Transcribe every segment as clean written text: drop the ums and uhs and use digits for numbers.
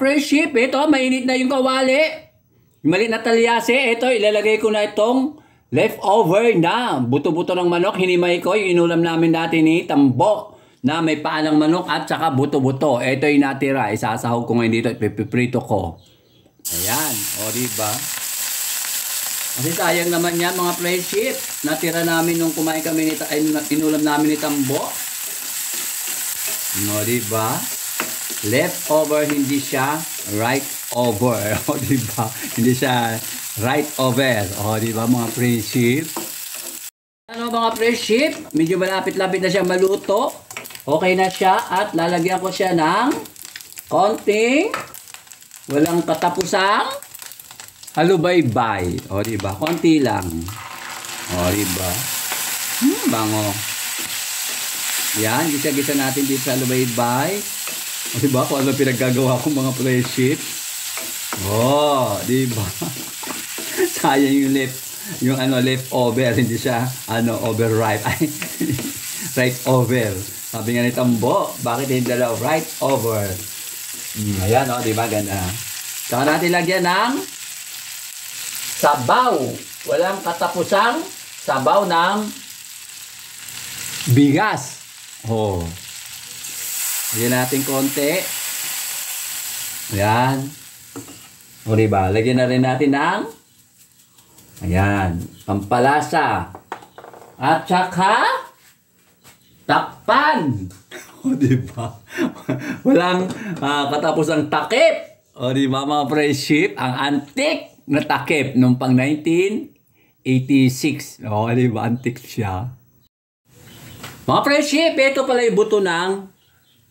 friendship, ito, mainit na yung kawali. Mali na talyase, ito, ilalagay ko na itong leftover na buto-buto ng manok. Hinimay ko, yung inulam namin dati ni Tambo na may paa ng manok at saka buto-buto. Ito yung natira, isasahog ko ngayon dito, ipiprito ko. Ayan, o diba? Kasi sayang naman yan mga friendship. Natira namin nung kumain kami, inulam namin ni Tambo. O diba? Leftover, hindi siya right over. O diba? Hindi siya right over. O diba mga friendship? Ano mga friendship? Medyo malapit-lapit na siya maluto. Okay na siya at lalagyan ko siya ng konting walang katapusang halubaybay. O diba? Konti lang. O diba? Bango. Yan, gisa-gisa natin dito sa halubaybay. O diba? Kung ano pinaggagawa kong mga friendship. Oh, diba? Sayang yung leftover, hindi siya overripe. Ay, right over. Sabi nga ni Tambo, bakit hindi dalaw right over? Ayan, o, diba? Ganda. Saka natin lagyan ng sabaw. Walang katapusang sabaw ng bigas. Oh. Lagyan natin konti. Ayan. O, diba? Lagyan na rin natin ng ayan, pampalasa. At saka takpan. O, diba? Walang katapusang takip. O, diba mga friendship? Ang antik na takip nung pang 1986. O, diba? Antik siya. Mga friendship, ito pala yung buto ng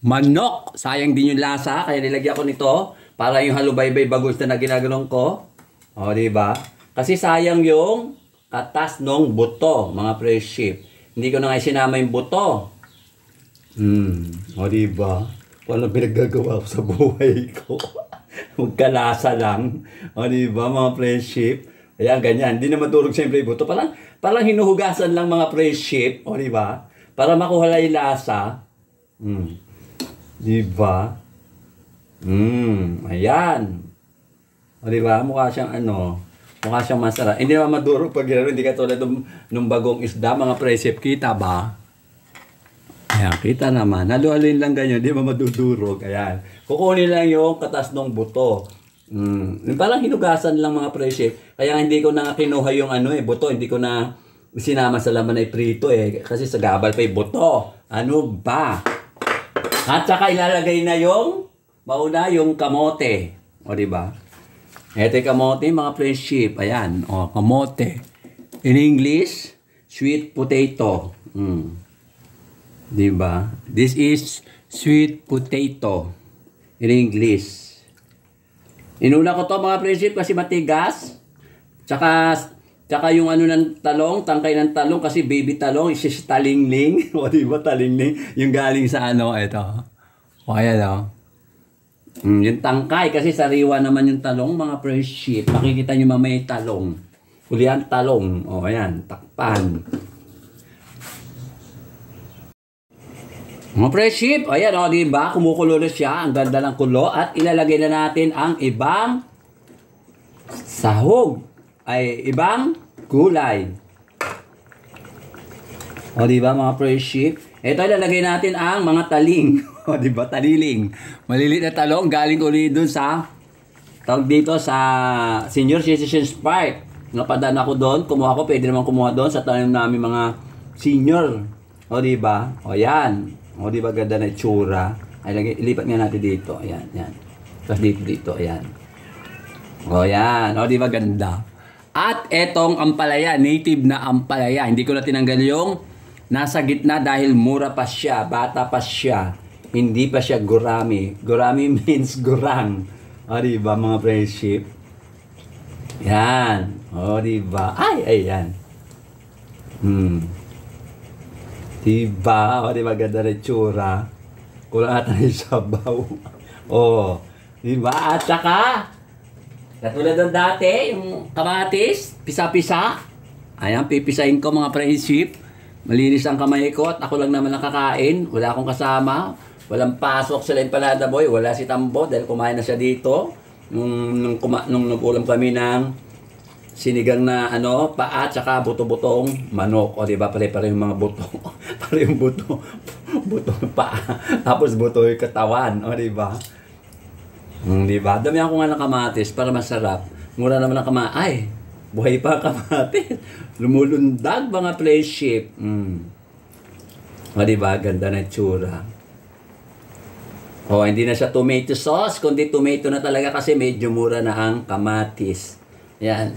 manok. Sayang din yung lasa, kaya nilagyan ko nito para yung halubaybay bagus na ginagano'n ko. O, diba? Kasi sayang yung katas nung buto, mga friendship. Hindi ko na nga sinama yung buto. O, diba? Kung ano pinaggagawa ko sa buhay ko. Magkalasa lang. O, diba, mga friendship? Ayan, ganyan. Hindi na madurog siyempre yung buto. Parang hinuhugasan lang mga friendship. O, diba? Para makuha lang yung lasa. Diba? Ayan. O, diba? Mukha siyang mukha siyang masarap. Hindi naman madurog pag gano'n. Hindi katulad nung bagong isda, mga friendship. Kita ba? Ayan, kita naman. Haluhalin lang ganyan. Hindi naman madudurog. Ayan. Kukunin lang yung katas ng buto. Parang hinugasan lang mga friendship. Kaya hindi ko na kinuha yung buto. Hindi ko na sinama sa laman ay prito kasi sa gabal pa yung buto. Ano ba? At saka ilalagay na mauna yung kamote. O, diba? Ito yung kamote, mga friendship. Ayan, o, kamote. In English, sweet potato. Diba? This is sweet potato. In English. Inuna ko to mga friendship kasi matigas. Tsaka yung ng talong, tangkay ng talong kasi baby talong, is talingling. O diba talingling? Yung galing sa ito. O ayan yung tangkay kasi sariwa naman yung talong mga friendship. Makikita nyo mamaya yung talong. Ulian talong. O ayan, takpan. Mga friendship, ayan o diba? Kumukulo na siya. Ang ganda ng kulo. At ilalagay na natin ang ibang sahog. Ibang gulay. O diba mga friendship? Ito ilalagay natin ang mga taling. O diba taliling. Maliliit na talong galing ulit dun sa tawag dito sa Senior Citizens Park. Napadaan ako doon. Kumuha ko. Pwede naman kumuha doon sa tanim namin mga senior. O diba? O yan. O diba ganda na itsura. Ilipat nga natin dito. Ayan. Yan. Tapos dito. Ayan. O yan. O diba ganda? At etong ampalaya, native na ampalaya. Hindi ko na tinanggal yung nasa gitna dahil mura pa siya, bata pa siya. Hindi pa siya gurami. Gurami means gurang. O diba mga friendship? Yan. O diba? Ayan. Diba? O diba ganda na itsura? Kulang ata yung sabaw. O. Diba? At saka katulad ng dati, yung kamatis, pisa-pisa. Ayan, pipisahin ko mga friendship. Malinis ang kamay ko at ako lang naman nakakain. Wala akong kasama. Walang pasok sila Empanada Boy. Wala si Tambo dahil kumain na siya dito. Nung nag-ulam kami ng sinigang na paa tsaka buto-butong manok. O diba, pare-pare yung mga buto. Pare yung buto. Buto yung paa. Tapos buto yung katawan. O diba? Diba? Damihan ko nga ng kamatis para masarap. Mura naman ang kamatis. Ay, buhay pa ang kamatis. Lumulundag mga friendship. O diba? Ganda na itsura. O, hindi na siya tomato sauce, kundi tomato na talaga kasi medyo mura na ang kamatis. Yan.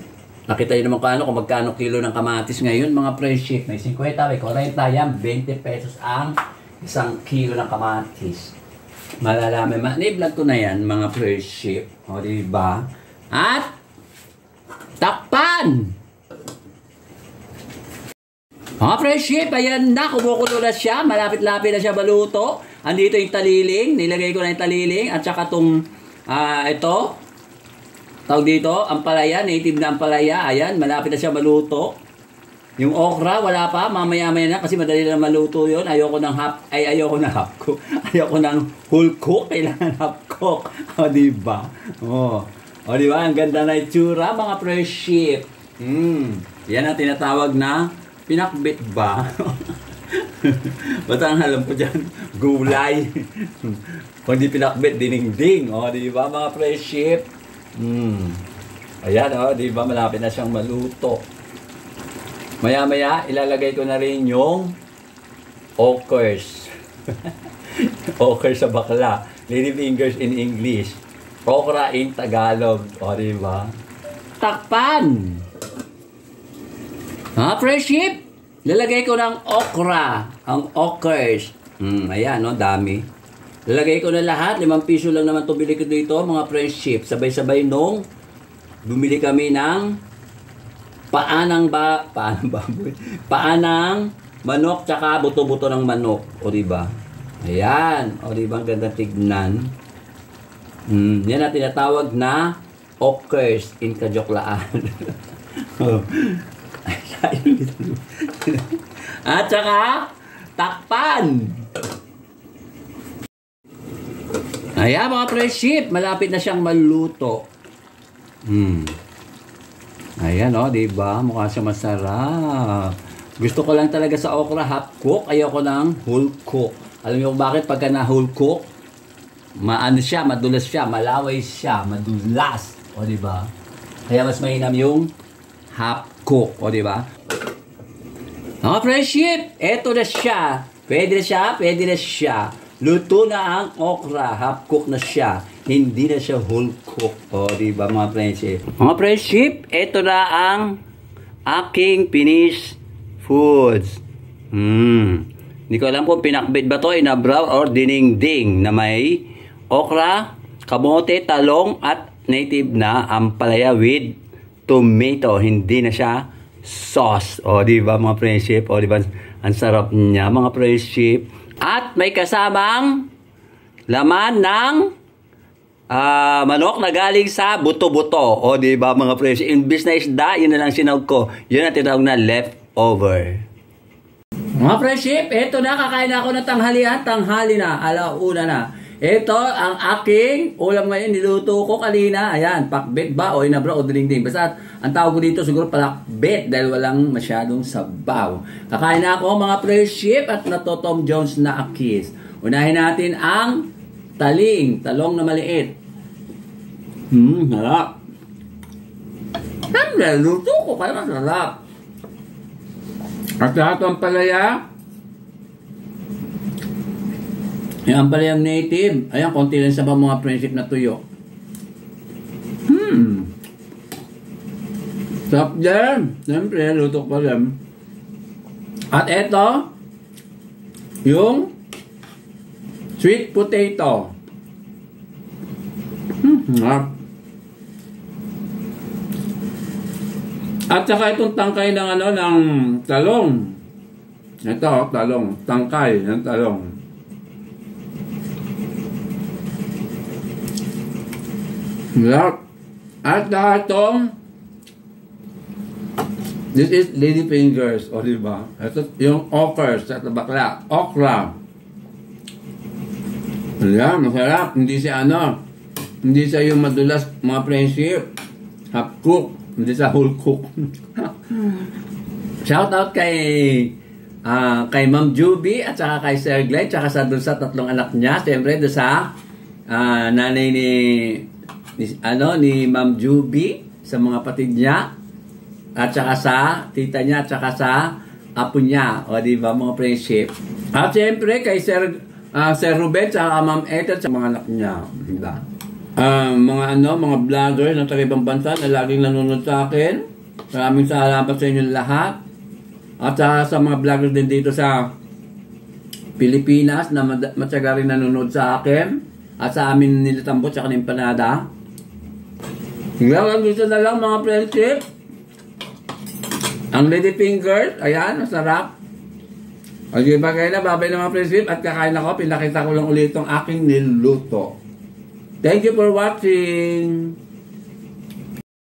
Nakita nyo naman kung magkano kilo ng kamatis ngayon, mga friendship. May 50, may 40, yan. 20 pesos ang isang kilo ng kamatis. Malalaman. Ni-vlog ko na yan, mga friendship. O, diba? At, takpan! Mga friendship, ayan na. Kumukulo na siya. Malapit-lapit na siya maluto. Andito yung taliling. Nilagay ko na yung taliling. At saka itong, ito. Tawag dito, ampalaya, native na ampalaya. Ayan, malapit na siya maluto. Yung okra, wala pa. Mamaya-maya na kasi madali na maluto yun. Ayoko ng ayoko ng whole cook. Kailangan half cook. O, diba? O, diba? Ang ganda na itsura, mga friendship. Yan ang tinatawag na pinakbit ba? Ba't ang alam ko dyan? Gulay. Kung di pinakbit, dinengding. O, diba, mga friendship? Ayan, di ba malapit na siyang maluto. Maya-maya, ilalagay ko na rin yung okras. Okras sa bakla. Lady fingers in English. Okra in Tagalog. O, di ba? Takpan! Friendship, lalagay ko ng okra. Ang okras. Ayan, dami. Lalagay ko na lahat. 5 piso lang naman ito bili ko dito, mga friendship. Sabay-sabay nung bumili kami ng paanang baboy. Paanang manok tsaka buto-buto ng manok. O diba? Ayan. O diba? Ang ganda tignan. Yan ang tinatawag na okras in Kajoklaan. At saka takpan. Ayan, mga friendship, malapit na siyang maluto. Ayan, diba? Mukha siya masarap. Gusto ko lang talaga sa okra half cook. Ayoko ng whole cook. Alam niyo bakit? Pagka na whole cook, siya, madulas siya, malaway siya, madulas. O, diba? Kaya mas mainam yung half cook. O, diba? Mga friendship, eto na siya. Pwede na siya. Luto na ang okra. Half cook na siya. Hindi na siya whole cook. O, diba mga friendship? Mga friendship, ito na ang aking finished foods. Hindi ko alam kung pinakbit ba to, inabraw or dinengding na may okra, kamote, talong at native na ampalaya with tomato. Hindi na siya sauce. O, diba mga friendship? O, diba ang sarap niya mga friendship? At may kasamang laman ng manok na galing sa buto-buto. O, diba mga friends? Imbis na isda, yun na lang sinawag ko. Yun ang tinawag na leftover. Mga friendship, eto na. Kakain na ako ng tanghalian. Tanghali na. Alauna na. Ito ang aking ulam ngayon. Niluto ko kanina. Ayan, pakbet ba o inabra o dinding. Basta ang tawag ko dito siguro palakbet dahil walang masyadong sabaw. Kakain na ako mga friendship at nato Tom Jones na akis. Unahin natin ang taling. Talong na maliit. Harap. Siyempre, luto ko kaya masarap. At lahat ang palaya. Yung palayang native. Ayan, konti lang sa mga friendship na tuyo. Sarap din. Siyempre, luto ko rin. At eto, yung sweet potato. At saka itong tangkay ng ng talong. Ito, talong. Tangkay ng talong. Yep. At saka itong this is lady fingers. O diba? Ito yung okra sa bakla. Okra. Ayan, masarap. Hindi siya hindi siya yung madulas mga friendship. Half cook. Hindi siya whole cook. Shout out kay Ma'am Juby at saka kay Sir Glenn at saka dun sa tatlong anak niya. Siyempre dun sa nanay ni Ma'am Juby, sa mga patid niya at saka sa tita niya at saka sa apo niya. O di ba mga friendship. At siyempre kay Sir Ruben at saka Ma'am Ethel at mga anak niya. Diba? Mga vlogger ng taga-ibang bansa na laging nanonood sa akin. Maraming salamat sa inyo lahat. At sa mga vloggers din dito sa Pilipinas na matyaga rin nanonood sa akin. At sa amin nilitambot sa kaning Panada. Hanggang dito na lang mga friendship. Ang lady fingers, ayan, masarap. O di ba kayo na, babay na mga friendship at kakain ako. Pinakita ko lang ulit itong aking niluto. Thank you for watching.